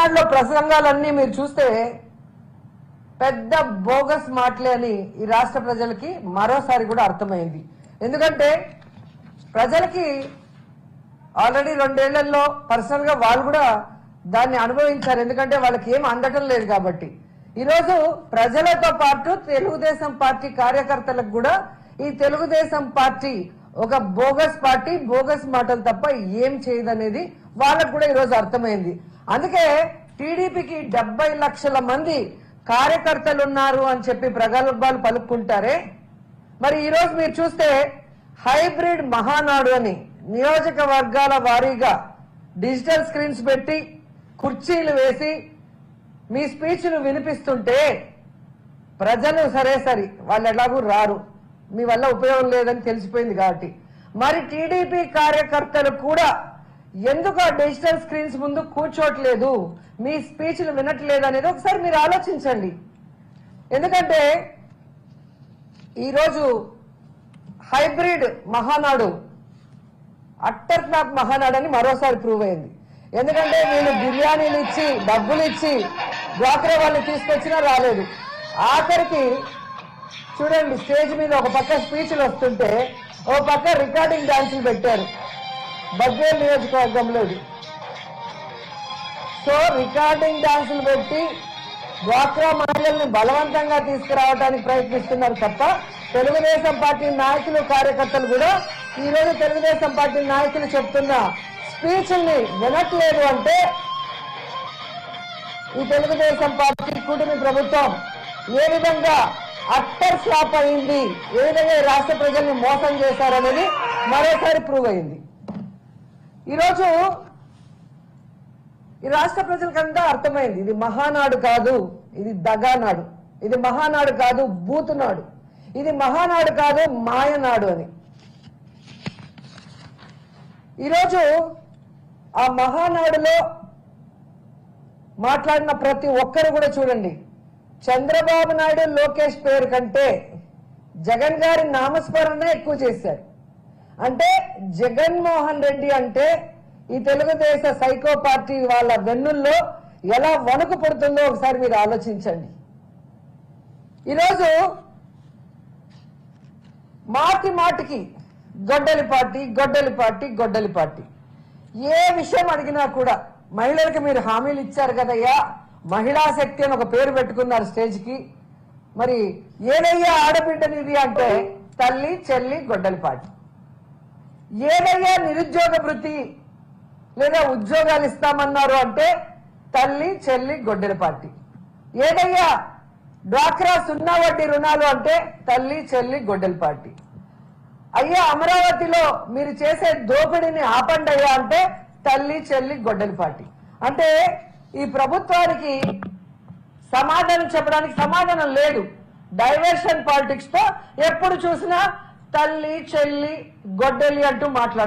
మహానాడులో ప్రసంగాలన్నీ మీరు చూస్తే పెద్ద బోగస్ మాటలే అని ఈ రాష్ట్ర ప్రజలకి మరోసారి కూడా అర్థమైంది. ఎందుకంటే ప్రజలకి ఆల్రెడీ 2 ఏళ్లలో పర్సనల్ గా వాళ్ళు కూడా దాన్ని అనుభవించారు. ఎందుకంటే వాళ్ళకి ఏం అందటం లేదు కాబట్టి. ఈరోజు ప్రజలతో పాటు తెలుగుదేశం పార్టీ కార్యకర్తలకు కూడా ఈ తెలుగుదేశం పార్టీ ఒక బోగస్ పార్టీ, బోగస్ మాటలు తప్ప ఏం చేయదనేది వాళ్ళకు కూడా ఈరోజు అర్థమైంది. అందుకే టీడీపీకి 70 లక్షల మంది కార్యకర్తలు ఉన్నారు అని చెప్పి ప్రగల్భాలు పలుకుంటారే, మరి ఈరోజు మీరు చూస్తే హైబ్రిడ్ మహానాడు అని నియోజకవర్గాల వారీగా డిజిటల్ స్క్రీన్స్ పెట్టి కుర్చీలు వేసి మీ స్పీచ్లు వినిపిస్తుంటే ప్రజలు సరే వాళ్ళు ఎలాగూ రారు, మీ వల్ల ఉపయోగం లేదని తెలిసిపోయింది కాబట్టి మరి టీడీపీ కార్యకర్తలు కూడా ఎందుకు ఆ డిజిటల్ స్క్రీన్స్ ముందు కూర్చోట్లేదు, మీ స్పీచ్లు వినట్లేదు అనేది ఒకసారి మీరు ఆలోచించండి. ఎందుకంటే ఈరోజు hybrid Mahanadu utter flop Mahanadu అని మరోసారి ప్రూవ్ అయింది. ఎందుకంటే వీళ్ళు బిర్యానీలు ఇచ్చి డబ్బులు ఇచ్చి డ్వాక్రా వాళ్ళు తీసుకొచ్చినా రాలేదు. ఆఖరికి చూడండి, స్టేజ్ మీద ఒక పక్క స్పీచ్లు వస్తుంటే ఓ పక్క రికార్డింగ్ డాన్సులు పెట్టారు బద్వేల్ నియోజకవర్గంలో. సో రికార్డింగ్ డాన్సులు పెట్టి డ్వాక్రా మహిళల్ని బలవంతంగా తీసుకురావడానికి ప్రయత్నిస్తున్నారు తప్ప తెలుగుదేశం పార్టీ నాయకులు కార్యకర్తలు కూడా ఈరోజు తెలుగుదేశం పార్టీ నాయకులు చెప్తున్న స్పీచ్ల్ని వినట్లేదు. అంటే ఈ తెలుగుదేశం పార్టీ కూటమి ప్రభుత్వం ఏ విధంగా అట్టర్ ఫ్లాప్ అయింది, ఏ విధంగా రాష్ట్ర ప్రజల్ని మోసం చేశారనేది మరోసారి ప్రూవ్ అయింది. ఈరోజు ఈ రాష్ట్ర ప్రజలకంతా అర్థమైంది, ఇది మహానాడు కాదు, ఇది దగానాడు, ఇది మహానాడు కాదు బూతునాడు, ఇది మహానాడు కాదు మాయనాడు అని. ఈరోజు ఆ మహానాడులో మాట్లాడిన ప్రతి ఒక్కరు కూడా చూడండి, చంద్రబాబు నాయుడు లోకేష్ పేరు కంటే జగన్ గారి నామస్మరణనే ఎక్కువ చేశారు. అంటే జగన్మోహన్ రెడ్డి అంటే ఈ తెలుగుదేశ సైకో పార్టీ వాళ్ళ వెన్నుల్లో ఎలా వణుకు పడుతుందో ఒకసారి మీరు ఆలోచించండి. ఈరోజు మాటికి గొడ్డలి పార్టీ ఏ విషయం అడిగినా కూడా మహిళలకు మీరు హామీలు ఇచ్చారు కదయ్యా, మహిళా శక్తి అని ఒక పేరు పెట్టుకున్నారు స్టేజ్ కి. మరి ఏదయ్యా ఆడబిడ్డనిది అంటే తల్లి చెల్లి గొడ్డలి పార్టీ. ఏదయ్యా నిరుద్యోగ వృత్తి లేదా ఉద్యోగాలు ఇస్తామన్నారు అంటే తల్లి చెల్లి గొడ్డలి పార్టీ. ఏదయ్యా డ్వాక్రా 0 వడ్డీ రుణాలు అంటే తల్లి చెల్లి గొడ్డలి పార్టీ. అయ్యా అమరావతిలో మీరు చేసే దోపిడీని ఆపండి అయ్యా అంటే తల్లి చెల్లి గొడ్డలి పార్టీ. అంటే ఈ ప్రభుత్వానికి సమాధానం చెప్పడానికి సమాధానం లేదు. డైవర్షన్ పాలిటిక్స్ తో ఎప్పుడు చూసినా తల్లి చెల్లి గొడ్డలి అంటూ మాట్లాడుతున్నారు.